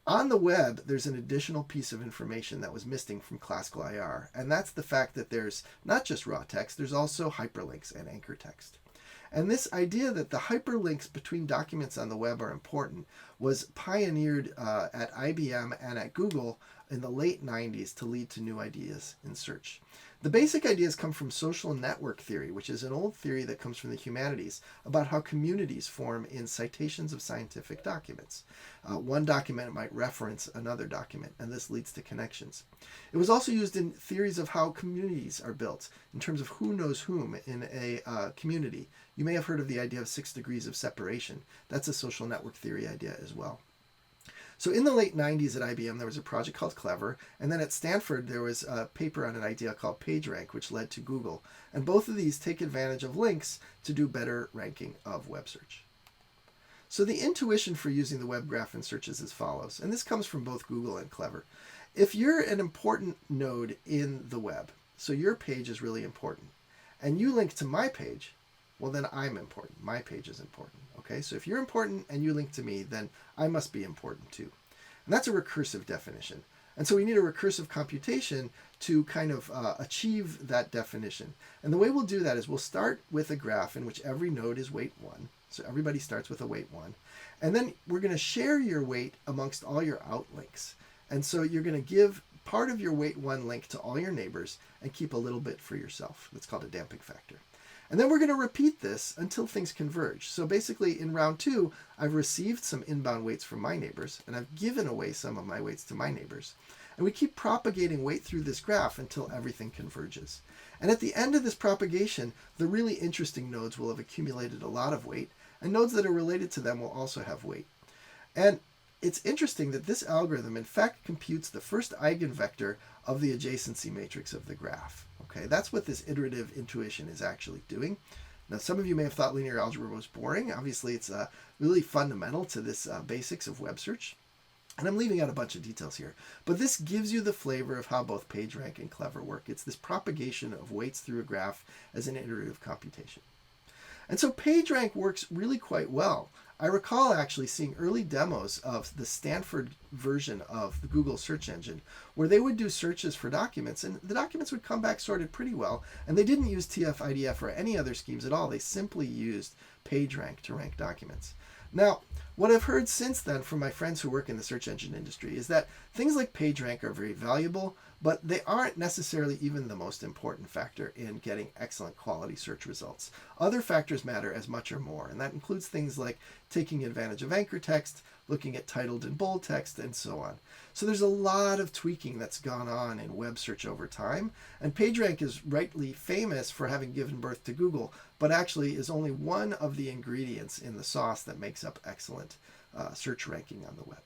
On the web, there's an additional piece of information that was missing from classical IR, and that's the fact that there's not just raw text, there's also hyperlinks and anchor text. And this idea that the hyperlinks between documents on the web are important was pioneered at IBM and at Google in the late 90s to lead to new ideas in search. The basic ideas come from social network theory, which is an old theory that comes from the humanities about how communities form in citations of scientific documents. One document might reference another document, and this leads to connections. It was also used in theories of how communities are built, in terms of who knows whom in a community. You may have heard of the idea of 6 degrees of separation. That's a social network theory idea as well. So in the late 90s at IBM, there was a project called Clever, and then at Stanford, there was a paper on an idea called PageRank, which led to Google. And both of these take advantage of links to do better ranking of web search. So the intuition for using the web graph in search is as follows, and this comes from both Google and Clever. If you're an important node in the web, so your page is really important, and you link to my page, well, then I'm important. My page is important. Okay, so if you're important and you link to me, then I must be important too. And that's a recursive definition. And so we need a recursive computation to kind of achieve that definition. And the way we'll do that is we'll start with a graph in which every node is weight 1. So everybody starts with a weight 1. And then we're going to share your weight amongst all your outlinks. And so you're going to give part of your weight 1 link to all your neighbors and keep a little bit for yourself. That's called a damping factor. And then we're going to repeat this until things converge. So basically in round 2, I've received some inbound weights from my neighbors, and I've given away some of my weights to my neighbors. And we keep propagating weight through this graph until everything converges. And at the end of this propagation, the really interesting nodes will have accumulated a lot of weight, and nodes that are related to them will also have weight. And it's interesting that this algorithm in fact computes the first eigenvector of the adjacency matrix of the graph. Okay, that's what this iterative intuition is actually doing. Now, some of you may have thought linear algebra was boring. Obviously, it's really fundamental to this basics of web search. And I'm leaving out a bunch of details here. But this gives you the flavor of how both PageRank and Clever work. It's this propagation of weights through a graph as an iterative computation. And so PageRank works really quite well. I recall actually seeing early demos of the Stanford version of the Google search engine where they would do searches for documents, and the documents would come back sorted pretty well, and they didn't use TF-IDF or any other schemes at all. They simply used PageRank to rank documents. Now, what I've heard since then from my friends who work in the search engine industry is that things like PageRank are very valuable, but they aren't necessarily even the most important factor in getting excellent quality search results. Other factors matter as much or more, and that includes things like taking advantage of anchor text, looking at titled and bold text, and so on. So there's a lot of tweaking that's gone on in web search over time, and PageRank is rightly famous for having given birth to Google, but actually is only one of the ingredients in the sauce that makes up excellent search ranking on the web.